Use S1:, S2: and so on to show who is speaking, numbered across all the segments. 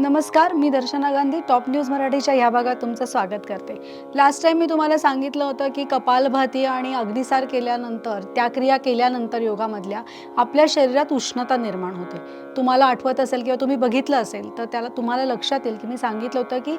S1: नमस्कार, मी दर्शना Gandhi top news मराठीच्या ह्या भागात तुमचं स्वागत करते। लास्ट टाइम मी तुम्हाला सांगितलं होतं की कपालभाती आणि अग्निसार केल्यानंतर त्या क्रिया केल्यानंतर योगामधल्या आपल्या शरीरात उष्णता निर्माण होते। तुम्हाला आठवत असेल किंवा तुम्ही बघितलं असेल तर त्याला तुम्हाला लक्षात येईल की मी सांगितलं होतं की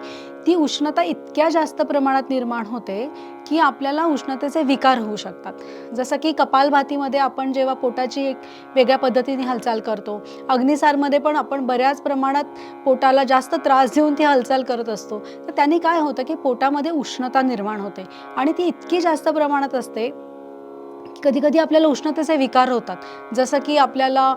S1: ती उष्णता इतक्या जास्त प्रमाणात निर्माण होते की आपल्याला उष्णतेचे विकार होऊ शकतात। जसं की कपालभातीमध्ये आपण जेव्हा पोटाची एक वेगळ्या पद्धतीने हालचाल करतो, अग्निसारमध्ये पण आपण बऱ्याच प्रमाणात पोटाला जास्त त्रास देऊन ती हालचाल करत असतो, तर त्याने काय होतं की पोटामध्ये उष्णता निर्माण होते आणि ती इतकी जास्त प्रमाणात असते कधी कधी आपल्याला उष्णतेचे विकार होतात। जसं की आपल्याला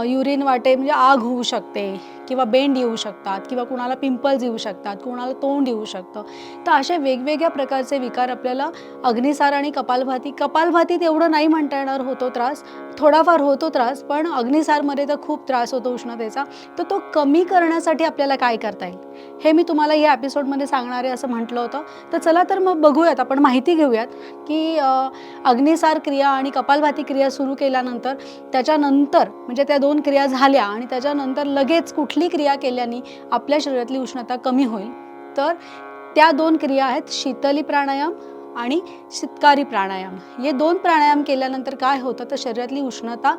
S1: युरिन वाटे म्हणजे आग होऊ शकते किंवा बेंड येऊ शकतात किंवा कुणाला पिंपल्स येऊ शकतात, कुणाला तोंड येऊ शकतं। तर असे वेगवेगळ्या प्रकारचे विकार आपल्याला अग्निसार आणि कपालभातीत एवढं नाही म्हणता येणार होतो त्रास, थोडाफार होतो त्रास, पण अग्निसारमध्ये तर खूप त्रास होतो उष्णतेचा। तर तो कमी करण्यासाठी आपल्याला काय करता येईल हे मी तुम्हाला या एपिसोडमध्ये सांगणार आहे असं म्हटलं होतं। तर चला तर मग बघूयात, आपण माहिती घेऊयात की अग्निसार क्रिया आणि कपालभाती क्रिया सुरू केल्यानंतर त्याच्यानंतर म्हणजे त्या दोन क्रिया झाल्या आणि त्याच्यानंतर लगेच कुठली क्रिया केल्याने आपल्या शरीरातली उष्णता कमी होईल। तर त्या दोन क्रिया आहेत शीतली प्राणायाम आणि शीतकारी प्राणायाम। हे दोन प्राणायाम केल्यानंतर काय होतं तर शरीरातली उष्णता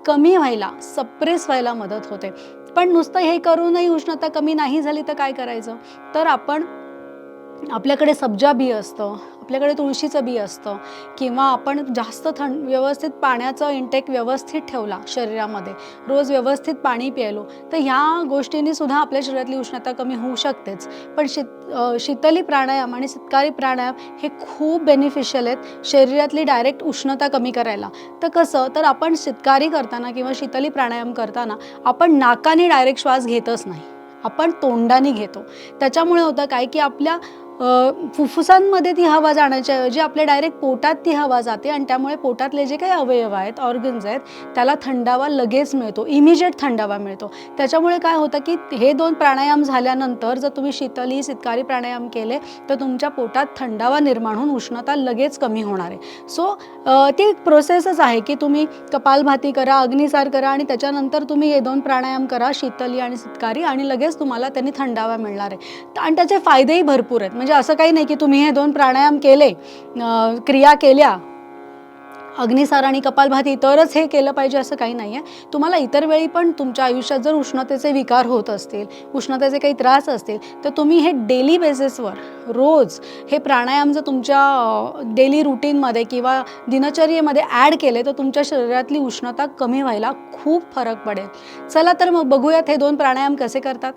S1: कमी व्हायला, सप्रेस व्हायला मदत होते। पण नुसतं हे करूनही उष्णता कमी नाही झाली तर काय करायचं, तर आपल्याकडे सब्जा बी असतं, आपल्याकडे तुळशीचं बी असतं, किंवा आपण जास्त व्यवस्थित पाण्याचं इंटेक व्यवस्थित ठेवला शरीरामध्ये, रोज व्यवस्थित पाणी प्यायलो, तर ह्या गोष्टींनी सुद्धा आपल्या शरीरातली उष्णता कमी होऊ शकतेच। पण शीतली प्राणायाम आणि शीतकारी प्राणायाम हे खूप बेनिफिशियल आहेत शरीरातली डायरेक्ट उष्णता कमी करायला। तर कसं, तर आपण शीतकारी करताना किंवा शीतली प्राणायाम करताना आपण नाकाने डायरेक्ट श्वास घेतच नाही, आपण तोंडाने घेतो। त्याच्यामुळे होतं काय की आपल्या फुफ्फुसांमध्ये ती हवा जाण्याच्या ऐवजी आपल्या डायरेक्ट पोटात ती हवा जाते आणि त्यामुळे पोटातले जे काही अवयव आहेत, ऑर्गन्स आहेत, त्याला थंडावा लगेच मिळतो, इमिजिएट थंडावा मिळतो। त्याच्यामुळे काय होतं की हे दोन प्राणायाम झाल्यानंतर जर तुम्ही शीतकारी प्राणायाम केले तर तुमच्या पोटात थंडावा निर्माण होऊन उष्णता लगेच कमी होणार आहे। सो ती प्रोसेसच आहे की तुम्ही कपालभाती करा, अग्निसार करा आणि त्याच्यानंतर तुम्ही हे दोन प्राणायाम करा, शीतली आणि शीतकारी, आणि लगेच तुम्हाला त्यांनी थंडावा मिळणार आहे। आणि त्याचे फायदेही भरपूर आहेत। म्हणजे असं काही नाही की तुम्ही हे दोन प्राणायाम केले, क्रिया केल्या अग्निसार आणि कपालभाती तरच हे केलं पाहिजे असं काही नाही आहे। तुम्हाला इतर वेळी पण तुमच्या आयुष्यात जर उष्णतेचे विकार होत असतील, उष्णतेचे काही त्रास असतील, तर तुम्ही हे डेली बेसिसवर रोज हे प्राणायाम जर तुमच्या डेली रुटीनमध्ये किंवा दिनचर्येमध्ये ॲड केले तर तुमच्या शरीरातली उष्णता कमी व्हायला खूप फरक पडेल। चला तर मग बघूयात हे दोन प्राणायाम कसे करतात।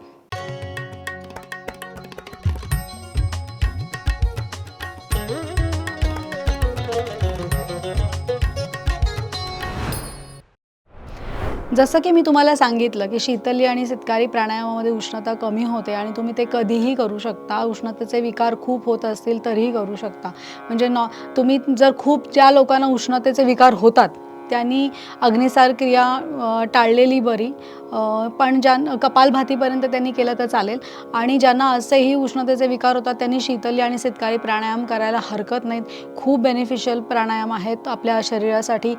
S1: जसं की मी तुम्हाला सांगितलं की शीतली आणि शीतकारी प्राणायामामध्ये उष्णता कमी होते आणि तुम्ही ते कधीही करू शकता। उष्णतेचे विकार खूप होत असतील तरीही करू शकता। म्हणजे तुम्ही जर खूप ज्या लोकांना उष्णतेचे विकार होतात त्यांनी अग्निसार क्रिया टाळलेली बरी, पण कपालभातीपर्यंत त्यांनी केलं तर चालेल। आणि ज्यांना असेही उष्णतेचे विकार होतात त्यांनी शीतली आणि शीतकारी प्राणायाम करायला हरकत नाहीत। खूप बेनिफिशियल प्राणायाम आहेत आपल्या शरीरासाठी।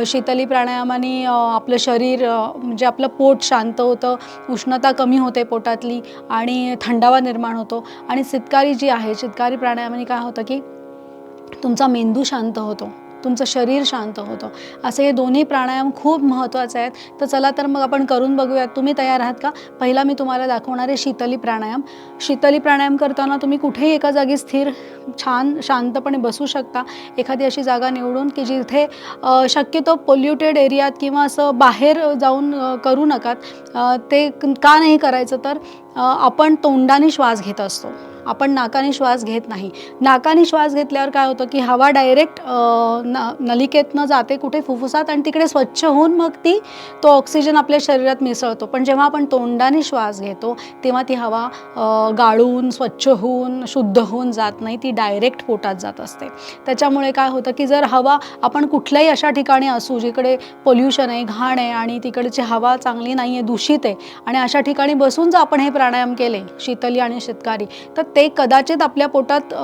S1: शीतली प्राणायामाने आपलं शरीर म्हणजे आपलं पोट शांत होतं, उष्णता कमी होते पोटातली आणि थंडावा निर्माण होतो। आणि शीतकारी जी आहे, शीतकारी प्राणायामाने काय होतं की तुमचा मेंदू शांत होतो, तुमचं शरीर शांत होतं। असे हे दोन्ही प्राणायाम खूप महत्त्वाचे आहेत। तर चला तर मग आपण करून बघूयात। तुम्ही तयार आहात का? पहिला मी तुम्हाला दाखवणार आहे शीतली प्राणायाम। शीतली प्राणायाम करताना तुम्ही कुठेही एका जागी स्थिर छान शांतपणे बसू शकता। एखादी अशी जागा निवडून की जिथे शक्यतो पोल्युटेड एरियात किंवा असं बाहेर जाऊन करू नका। ते का नाही करायचं, तर आपण तोंडाने श्वास घेत असतो, आपण नाकाने श्वास घेत नाही। नाकाने श्वास घेतल्यावर काय होतं की हवा डायरेक्ट नलिकेतनं जाते कुठे फुफ्फुसात आणि तिकडे स्वच्छ होऊन मग तो ऑक्सिजन आपल्या शरीरात मिसळतो। पण जेव्हा आपण तोंडाने श्वास घेतो तेव्हा ती हवा गाळून स्वच्छ होऊन शुद्ध होऊन जात नाही, ती डायरेक्ट पोटात जात असते। त्याच्यामुळे काय होतं की जर हवा आपण कुठल्याही अशा ठिकाणी असू जिकडे पोल्युशन आहे, घाण आहे आणि तिकडची हवा चांगली नाही आहे, दूषित आहे, आणि अशा ठिकाणी बसून जर आपण हे प्राणायाम केले शीतली आणि शीतकारी, तर ते कदाचित आपल्या पोटात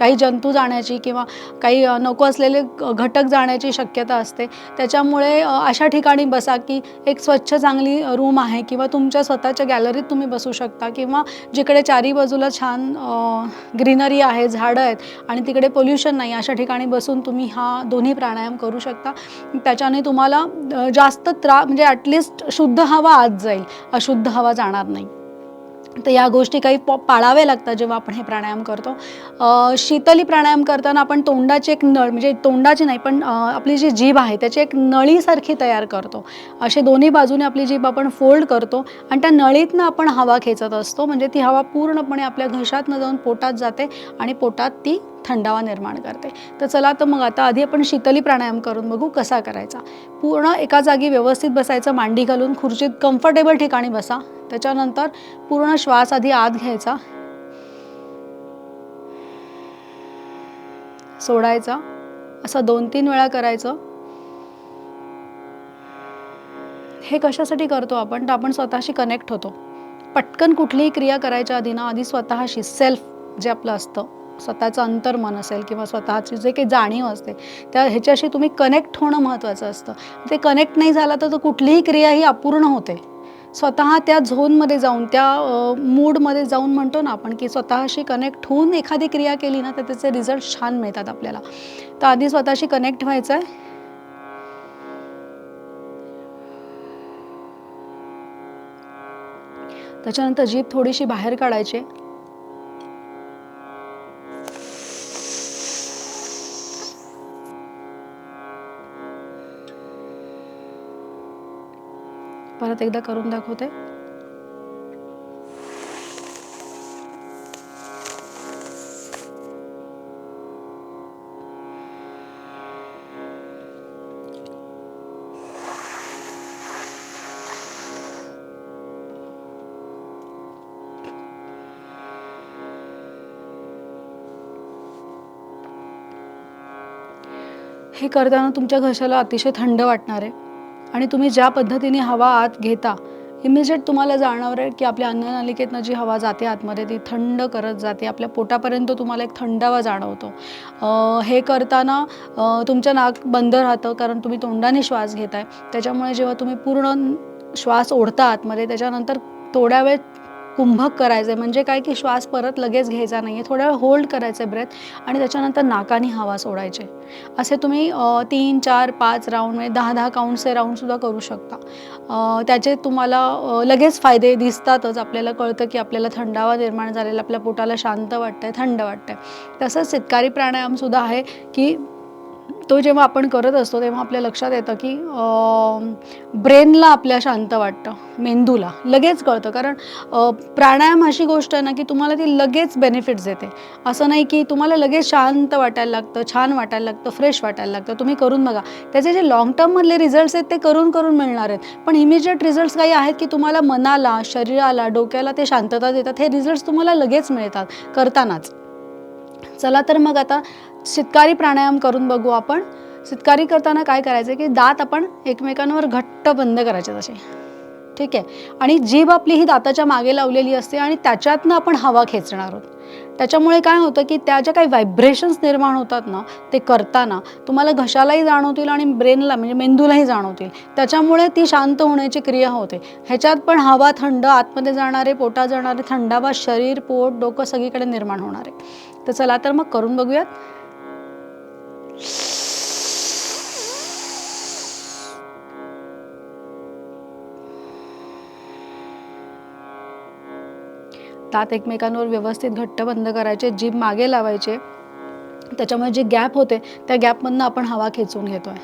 S1: काही जंतू जाण्याची किंवा काही नको असलेले घटक जाण्याची शक्यता असते. त्याच्यामुळे अशा ठिकाणी बसा की एक स्वच्छ चांगली रूम आहे किंवा तुमच्या स्वतःच्या गॅलरीत तुम्ही बसू शकता किंवा जिकडे चारी बाजूला छान ग्रीनरी आहे, झाडं आहेत आणि तिकडे पोल्युशन नाही, अशा ठिकाणी बसून तुम्ही हा दोन्ही प्राणायाम करू शकता. त्याच्याने तुम्हाला जास्त म्हणजे ॲटलिस्ट शुद्ध हवा आत जाईल, अशुद्ध हवा जाणार नाही. तर या गोष्टी काही पाळाव्या लागतात जेव्हा आपण हे प्राणायाम करतो. शीतली प्राणायाम करताना आपण तोंडाची एक नळ, म्हणजे तोंडाची नाही पण आपली जी जीभ आहे त्याची एक नळीसारखी तयार करतो. असे दोन्ही बाजूने आपली जीभ आपण फोल्ड करतो आणि त्या नळीतनं आपण हवा खेचत असतो. म्हणजे ती हवा पूर्णपणे आपल्या घशातनं जाऊन पोटात जाते आणि पोटात ती थंडावा निर्माण करते. तर चला, तर मग आता आधी आपण शीतली प्राणायाम करून बघू कसा करायचा. पूर्ण एका जागी व्यवस्थित बसायचं, मांडी घालून खुर्चीत कम्फर्टेबल ठिकाणी बसा. त्याच्यानंतर पूर्ण श्वास आधी आत घ्यायचा, सोडायचा, असं 2-3 वेळा करायचं. हे कशासाठी करतो आपण, तर आपण स्वतःशी कनेक्ट होतो. पटकन कुठलीही क्रिया करायच्या आधी ना, आधी स्वतःशी सेल्फ जे आपलं असतं, स्वतःचं अंतर्मन असेल किंवा स्वतःची जे काही जाणीव असते त्या ह्याच्याशी तुम्ही कनेक्ट होणं महत्त्वाचं असतं. ते कनेक्ट नाही झालं तर कुठलीही क्रिया ही अपूर्ण होते. स्वतः त्या झोनमध्ये जाऊन, त्या मूडमध्ये जाऊन म्हणतो ना आपण की स्वतःशी कनेक्ट होऊन एखादी क्रिया केली ना तर त्याचे रिझल्ट छान मिळतात आपल्याला. तर आधी स्वतःशी कनेक्ट व्हायचं आहे. त्याच्यानंतर जीभ थोडीशी बाहेर काढायची. परत एकदा करून दाखवते. हे करताना तुमच्या घशाला अतिशय थंड वाटणार आहे आणि तुम्ही ज्या पद्धतीने हवा आत घेता, इमिजिएट तुम्हाला जाणवणार आहे की आपल्या अन्ननलिकेतनं जी हवा जाते आतमध्ये ती थंड करत जाते. आपल्या पोटापर्यंत तुम्हाला एक थंडावा जाणवतो. हे करताना तुमचं नाक बंद राहतं कारण तुम्ही तोंडाने श्वास घेताय. त्याच्यामुळे जेव्हा तुम्ही पूर्ण श्वास ओढता आतमध्ये, त्याच्यानंतर थोड्या वेळ कुंभक करायचं आहे. म्हणजे काय की श्वास परत लगेच घ्यायचा नाही आहे, थोड्या वेळ होल्ड करायचं आहे ब्रेथ आणि त्याच्यानंतर नाकाने हवा सोडायचे. असे तुम्ही 3, 4, 5 राऊंड, म्हणजे 10-10 काउंट्सचे राऊंडसुद्धा करू शकता. त्याचे तुम्हाला लगेच फायदे दिसतातच. आपल्याला कळतं की आपल्याला थंडावा निर्माण झालेला, आपल्या पोटाला शांत वाटतं आहे, थंड वाटतं आहे. तसंच शितकारी प्राणायामसुद्धा आहे की तो जेव्हा आपण करत असतो तेव्हा आपल्या लक्षात येतं की ब्रेनला आपल्या शांत वाटतं, मेंदूला लगेच कळतं. कारण प्राणायाम अशी गोष्ट आहे ना की तुम्हाला ती लगेच बेनिफिट्स देते. असं नाही की तुम्हाला लगेच शांत वाटायला लागतं, छान वाटायला लागतं, फ्रेश वाटायला लागतं. तुम्ही करून बघा. त्याचे जे लाँग टर्ममधले रिझल्ट्स आहेत ते करून करून मिळणार आहेत. पण इमिजिएट रिझल्ट्स काही आहेत की तुम्हाला मनाला, शरीराला, डोक्याला ते शांतता देतात. हे रिझल्ट्स तुम्हाला लगेच मिळतात करतानाच. चला, तर मग आता शितकारी प्राणायाम करून बघू आपण. शितकारी करताना काय करायचं की दात आपण एकमेकांवर घट्ट बंद करायचे तसे, ठीक आहे. आणि जीभ आपली ही दाताच्या मागे लावलेली असते आणि त्याच्यातनं आपण हवा खेचणार आहोत. त्याच्यामुळे काय होतं की त्या ज्या काही व्हायब्रेशन्स निर्माण होतात ना ते करताना तुम्हाला घशालाही जाणवतील आणि ब्रेनला, म्हणजे मेंदूलाही जाणवतील. त्याच्यामुळे ती शांत होण्याची क्रिया होते. ह्याच्यात पण हवा थंड आतमध्ये जाणारे, पोटात जाणारे थंडावा, शरीर, पोट, डोकं सगळीकडे निर्माण होणार आहे. तर चला, तर मग करून बघूयात. दात एकमेकांवर व्यवस्थित घट्ट बंद करायचे, जीभ मागे लावायचे. त्याच्यामुळे जे गॅप होते त्या गॅपमधनं आपण हवा खेचून घेतोय.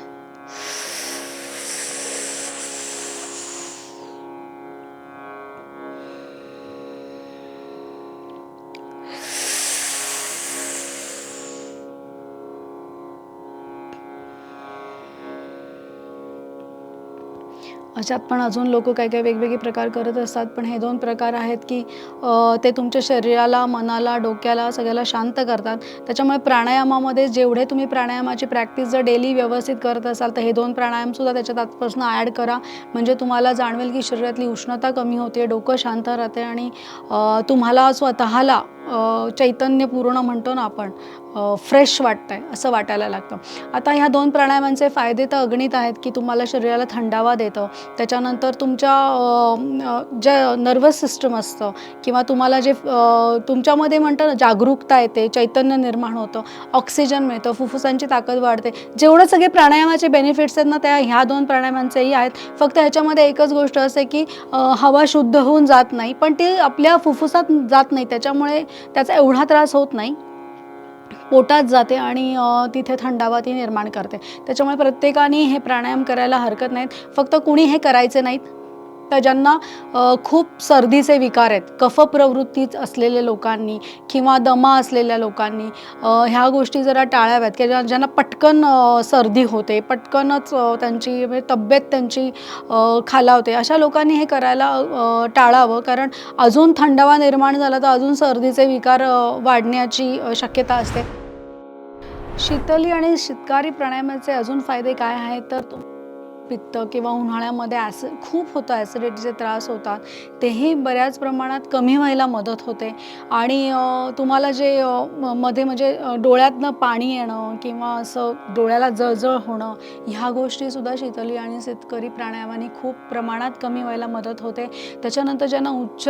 S1: अशात पण अजून लोक काही काही वेगवेगळे प्रकार करत असतात. पण हे 2 प्रकार आहेत की ते तुमच्या शरीराला, मनाला, डोक्याला सगळ्याला शांत करतात. त्याच्यामुळे प्राणायामामध्ये जेवढे तुम्ही प्राणायामाची प्रॅक्टिस जर डेली व्यवस्थित करत असाल तर हे 2 प्राणायामसुद्धा त्याच्यात आजपासून ॲड करा. म्हणजे तुम्हाला जाणवेल की शरीरातली उष्णता कमी होते, डोकं शांत राहते आणि तुम्हाला स्वतःला चैतन्यपूर्ण म्हणतो ना आपण, फ्रेश वाटतंय असं वाटायला लागतं. आता ह्या 2 प्राणायामांचे फायदे तर अगणित आहेत, की तुम्हाला शरीराला थंडावा देतं. त्याच्यानंतर तुमच्या जे नर्वस सिस्टम असतं किंवा तुम्हाला जे तुमच्यामध्ये म्हणतो ना जागरूकता येते, चैतन्य निर्माण होतं, ऑक्सिजन मिळतं, फुफ्फुसांची ताकद वाढते. जेवढे सगळे प्राणायामाचे बेनिफिट्स आहेत ना, त्या ह्या 2 प्राणायामांचेही आहेत. फक्त ह्याच्यामध्ये एकच गोष्ट असते, की हवा शुद्ध होऊन जात नाही, पण ती आपल्या फुफ्फुसात जात नाही. त्याच्यामुळे त्याचा एवढा त्रास होत नाही, पोटात जाते आणि तिथे थंडावा ती निर्माण करते. त्याच्यामुळे प्रत्येकाने हे प्राणायाम करायला हरकत नाहीत. फक्त कुणी हे करायचे नाहीत तर ज्यांना खूप सर्दीचे विकार आहेत, कफ प्रवृत्ती असलेल्या लोकांनी किंवा दमा असलेल्या लोकांनी ह्या गोष्टी जरा टाळाव्यात, की ज्यांना पटकन सर्दी होते, पटकनच त्यांची म्हणजे तब्येत त्यांची खालावते, अशा लोकांनी हे करायला टाळावं. कारण अजून थंडावा निर्माण झाला तर अजून सर्दीचे विकार वाढण्याची शक्यता असते. शीतली आणि शीतकारी प्राणायामाचे अजून फायदे काय आहेत तर पित्त किंवा उन्हाळ्यामध्ये खूप होतं, ॲसिडिटीचे त्रास होतात, तेही बऱ्याच प्रमाणात कमी व्हायला मदत होते. आणि तुम्हाला जे मध्ये म्हणजे डोळ्यातनं पाणी येणं किंवा असं डोळ्याला जळजळ होणं, ह्या गोष्टीसुद्धा शीतली आणि शीतकरी प्राणायामाने खूप प्रमाणात कमी व्हायला मदत होते. त्याच्यानंतर ज्यांना उच्च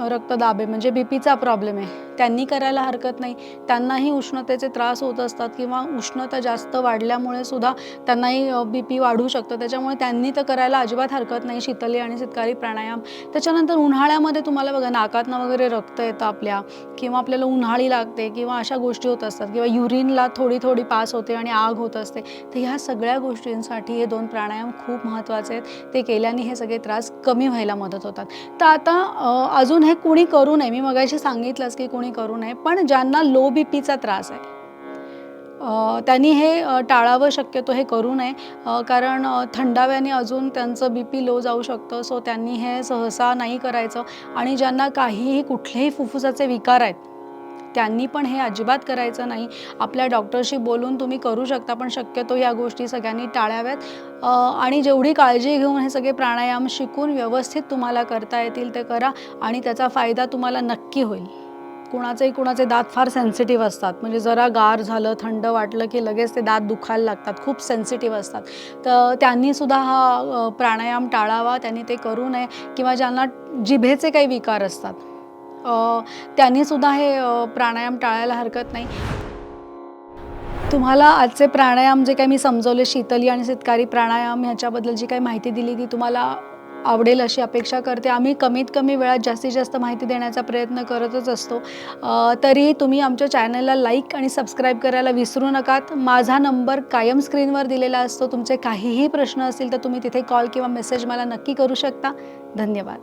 S1: रक्तदाब आहे म्हणजे बीपीचा प्रॉब्लेम आहे, त्यांनी करायला हरकत नाही. त्यांनाही उष्णतेचे त्रास होत असतात किंवा उष्णता जास्त वाढल्यामुळे सुद्धा त्यांनाही बीपी वाढू शकतं. त्याच्यामुळे त्यांनी तर करायला अजिबात हरकत नाही शीतली आणि शीतकारी प्राणायाम. त्याच्यानंतर उन्हाळ्यामध्ये तुम्हाला बघा नाकातनं वगैरे रक्त येतं आपल्या, किंवा आपल्याला उन्हाळी लागते किंवा अशा गोष्टी होत असतात, किंवा युरिनला थोडी थोडी पास होते आणि आग होत असते. तर ह्या सगळ्या गोष्टींसाठी हे 2 प्राणायाम खूप महत्त्वाचे आहेत. ते केल्याने हे सगळे त्रास कमी व्हायला मदत होतात. तर आता अजून हे कुणी करू नये, मी मगाशी सांगितलंच की कुणी करू नये, पण ज्यांना लो बीपीचा त्रास आहे त्यांनी हे टाळावं, शक्यतो हे करू नये. कारण थंडाव्याने अजून त्यांचं बीपी लो जाऊ शकतं. सो त्यांनी हे सहसा नाही करायचं. आणि ज्यांना काहीही कुठलेही फुफ्फुसाचे विकार आहेत त्यांनी पण हे अजिबात करायचं नाही. आपल्या डॉक्टरशी बोलून तुम्ही करू शकता, पण शक्यतो या गोष्टी सगळ्यांनी टाळाव्यात. आणि जेवढी काळजी घेऊन हे सगळे प्राणायाम शिकून व्यवस्थित तुम्हाला करता येतील ते करा, आणि त्याचा फायदा तुम्हाला नक्की होईल. कुणाचे दात फार सेन्सिटिव्ह असतात, म्हणजे जरा गार झालं, थंड वाटलं की लगेच ते दात दुखायला लागतात, खूप सेन्सिटिव्ह असतात. तर त्यांनीसुद्धा हा प्राणायाम टाळावा, त्यांनी ते करू नये. किंवा ज्यांना जिभेचे काही विकार असतात त्यांनीसुद्धा हे प्राणायाम टाळायला हरकत नाही. तुम्हाला आजचे प्राणायाम जे काही मी समजवले, शीतली आणि शीतकारी प्राणायाम, ह्याच्याबद्दल जी काही माहिती दिली ती तुम्हाला आवडेल अशी अपेक्षा करते. आम्ही कमीत कमी वेळात जास्तीत जास्त माहिती देण्याचा प्रयत्न करतच असतो. तरी तुम्ही आमच्या चॅनलला लाईक आणि सबस्क्राईब करायला विसरू नकात. माझा नंबर कायम स्क्रीनवर दिलेला असतो. तुमचे काहीही प्रश्न असतील तर तुम्ही तिथे कॉल किंवा मेसेज मला नक्की करू शकता. धन्यवाद.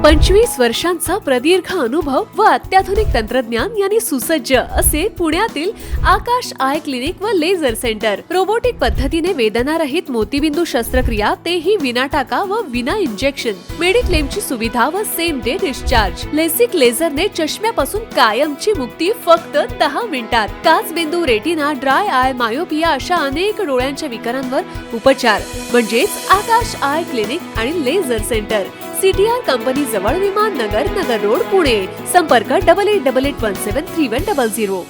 S2: पंचवीस वर्षांचा प्रदीर्घ अनुभव व अत्याधुनिक तंत्रज्ञान यांनी सुसज्ज असे पुण्यातील आकाश आय क्लिनिक व लेझर सेंटर. रोबोटिक पद्धतीने वेदनारहित मोतीबिंदू शस्त्रक्रिया, तेही विना टाका व विना इंजेक्शन. मेडिक्लेमची सुविधा व सेम डे डिस्चार्ज. लेसिक लेझरने चष्म्यापासून कायमची मुक्ती फक्त 10 मिनिटात. काचबिंदू, रेटिना, ड्राय आय, मायोपिया अशा अनेक डोळ्यांच्या विकारांवर उपचार म्हणजेच आकाश आय क्लिनिक आणि लेझर सेंटर. CTR कंपनी जवळ, विमान नगर, नगर रोड, पुणे. संपर्क 8888173100.